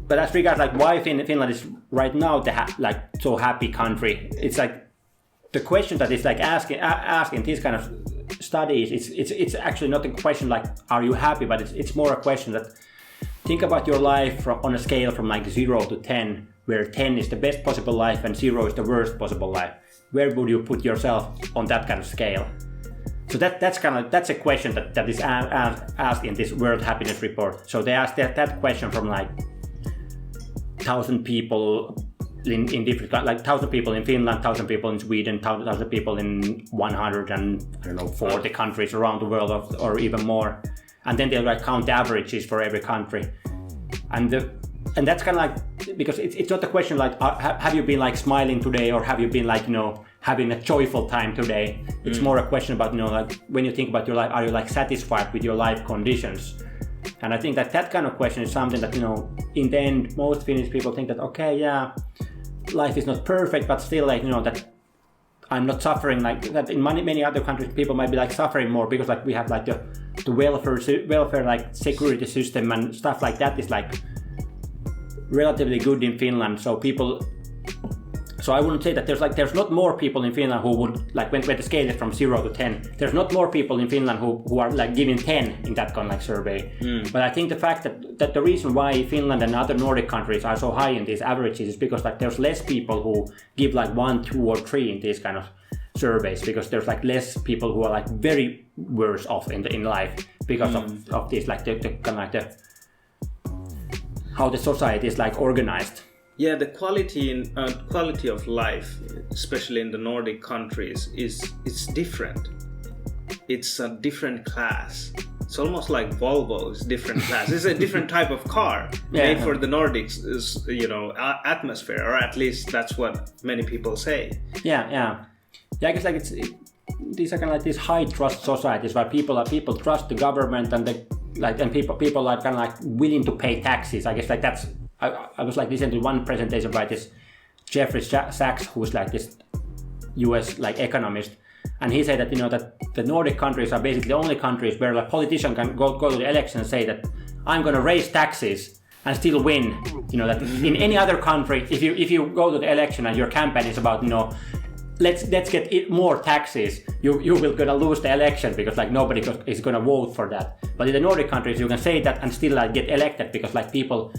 but as regards like why Finland is right now the like so happy country, it's like the question that is like asking these kind of studies. It's actually not a question like are you happy, but it's more a question that think about your life on a scale from like 0 to 10, where 10 is the best possible life and 0 is the worst possible life. Where would you put yourself on that kind of scale? So that's a question that is asked in this World Happiness Report. So they asked that question from like 1,000 people in different, like 1,000 people in Finland, 1,000 people in Sweden, 1,000 people in 140 countries around the world, or even more. And then they'll like count the averages for every country. And that's kind of like, because it's not a question like have you been like smiling today, or have you been like having a joyful time today. It's more a question about like when you think about your life, are you like satisfied with your life conditions? And I think that kind of question is something that in the end most Finnish people think that okay, yeah, life is not perfect, but still like that I'm not suffering like that. In many other countries people might be like suffering more because like we have like the welfare like security system and stuff like that is like relatively good in Finland. So I wouldn't say that there's not more people in Finland who would like when the scale is from 0 to 10. There's not more people in Finland who are like giving 10 in that kind of like survey. But I think the fact that the reason why Finland and other Nordic countries are so high in these averages is because like there's less people who give like 1, 2, or 3 in these kind of surveys, because there's like less people who are like very worse off in life because of this like the kind of like the how the society is like organized. Yeah, the quality of life, especially in the Nordic countries, it's different. It's a different class. It's almost like Volvo is different class. It's a different type of car made for the Nordics, atmosphere, or at least that's what many people say. Yeah. I guess like these are kind of like these high trust societies where people trust the government and people are kind of like willing to pay taxes. I guess like that's. I was like listening to one presentation by this Jeffrey Sachs, who's like this US like economist, and he said that that the Nordic countries are basically the only countries where like politicians can go to the election and say that I'm going to raise taxes and still win. That in any other country, if you go to the election and your campaign is about let's get more taxes, you will gonna lose the election because like nobody is gonna vote for that. But in the Nordic countries you can say that and still like get elected because like people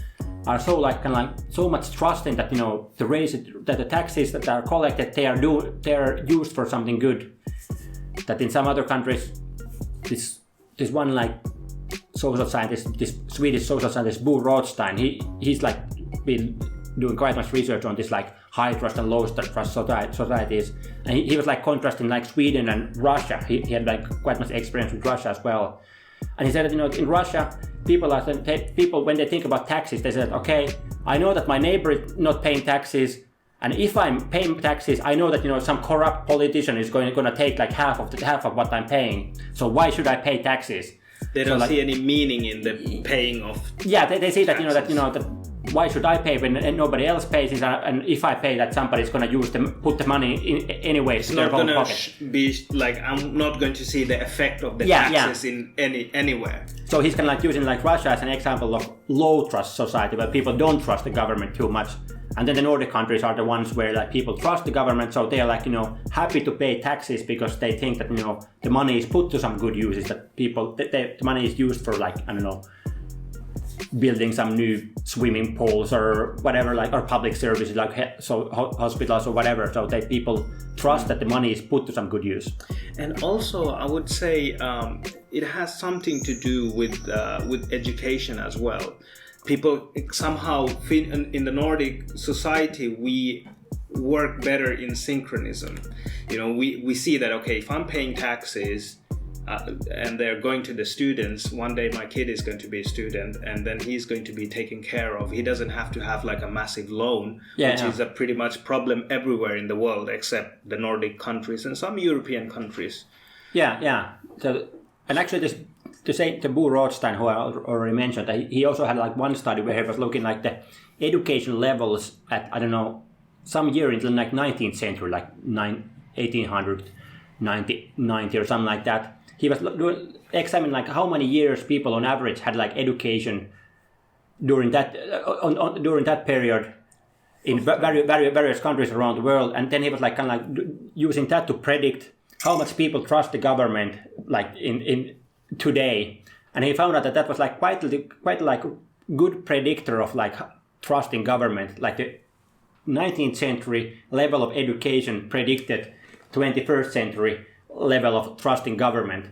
are so like kind of like so much trusting that that the taxes that are collected they are used for something good. That in some other countries, this one like social scientist, this Swedish social scientist Bo Rothstein, he's like been doing quite much research on this like high trust and low trust societies, and he was like contrasting like Sweden and Russia. He had like quite much experience with Russia as well. And he said that in Russia, people when they think about taxes, they said, okay, I know that my neighbor is not paying taxes, and if I'm paying taxes, I know that some corrupt politician is going to take like half of what I'm paying. So why should I pay taxes? They don't see any meaning in the paying of. Yeah, they see that that why should I pay when nobody else pays? And if I pay, that somebody's going to put the money in anyway. It's not going to be like I'm not going to see the effect of the taxes in anywhere. So he's kind of like using like Russia as an example of low trust society where people don't trust the government too much. And then the Nordic countries are the ones where like people trust the government, so they are like happy to pay taxes because they think that the money is put to some good uses. That the money is used for like building some new swimming pools or whatever, like or public services like hospitals or whatever. So that people trust that the money is put to some good use. And also, I would say it has something to do with education as well. People somehow in the Nordic society we work better in synchronism. We see that okay, if I'm paying taxes and they're going to the students, one day my kid is going to be a student and then he's going to be taken care of. He doesn't have to have like a massive loan, which is a pretty much problem everywhere in the world except the Nordic countries and some European countries. Yeah. So, and actually this the Bo Rothstein, who I already mentioned, he also had like one study where he was looking like the education levels at, I don't know, some year in the like 19th century, like 1800, 90 or something like that. He was examining like how many years people on average had like education during that during that period in various countries around the world, and then he was like kind of like using that to predict how much people trust the government like in today, and he found out that was like quite like good predictor of like trusting government. Like the 19th century level of education predicted 21st century level of trusting government.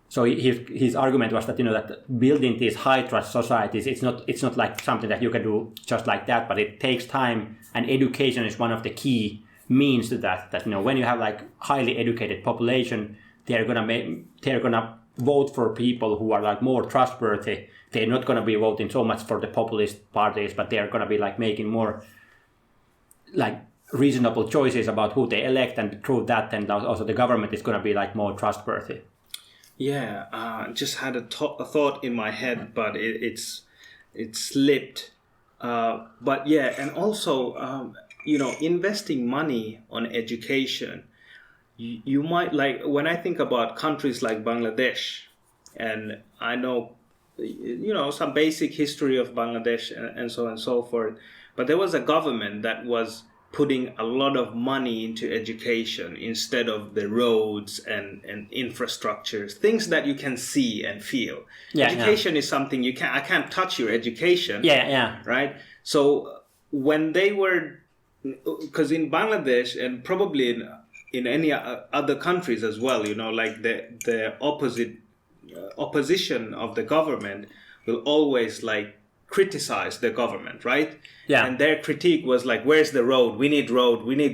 So his argument was that that building these high trust societies, it's not like something that you can do just like that, but it takes time, and education is one of the key means to that. That when you have like highly educated population, they're gonna vote for people who are like more trustworthy. They're not gonna be voting so much for the populist parties, but they're gonna be like making more like reasonable choices about who they elect, and through that, and also the government is gonna be like more trustworthy. Yeah, just had a thought in my head, but it slipped. But yeah, and also, investing money on education, you might like, when I think about countries like Bangladesh, and I know, some basic history of Bangladesh and so on and so forth, but there was a government that was putting a lot of money into education instead of the roads and infrastructures, things that you can see and feel. Education is something I can't touch your education. Right? So when they were, because in Bangladesh and probably in any other countries as well, like the opposition of the government will always like criticize the government, right? Yeah. And their critique was like, where's the road? We need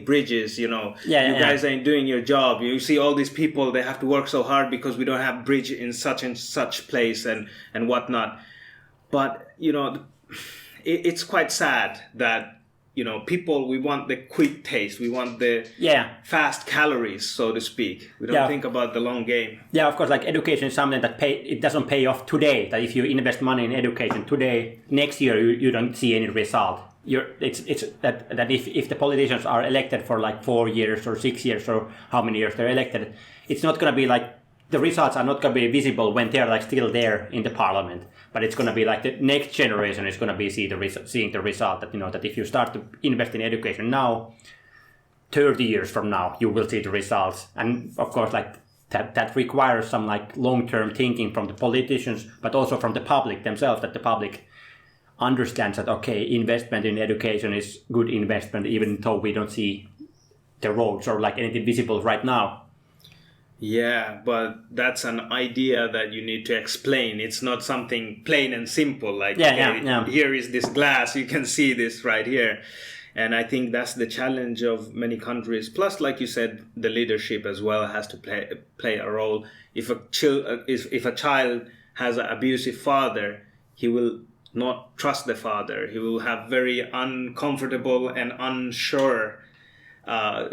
bridges, you guys ain't doing your job. You see all these people, they have to work so hard because we don't have bridge in such and such place and whatnot. But, it's quite sad that, people, we want the quick taste. We want the fast calories, so to speak. We don't think about the long game. Yeah, of course, like education is something that it doesn't pay off today. That if you invest money in education today, next year you don't see any result. It's that if the politicians are elected for like 4 years or 6 years or how many years they're elected, it's not going to be like, the results are not going to be visible when they're like still there in the parliament. But it's going to be like the next generation is going to be seeing the result. That that if you start to invest in education now, 30 years from now you will see the results. And of course, like that requires some like long-term thinking from the politicians, but also from the public themselves. That the public understands that investment in education is good investment, even though we don't see the roads or like anything visible right now. Yeah, but that's an idea that you need to explain. It's not something plain and simple like, here is this glass, you can see this right here. And I think that's the challenge of many countries. Plus, like you said, the leadership as well has to play a role. If a child has an abusive father, he will not trust the father. He will have very uncomfortable and unsure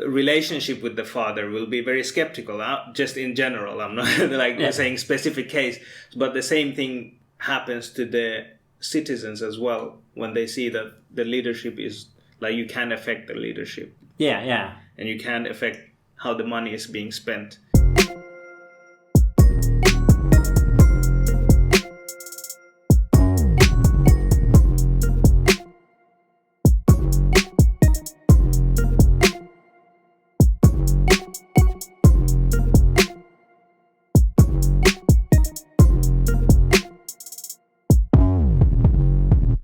relationship with the father, will be very skeptical, just in general. I'm not saying specific case, but the same thing happens to the citizens as well when they see that the leadership is like, you can't affect the leadership. And you can't affect how the money is being spent.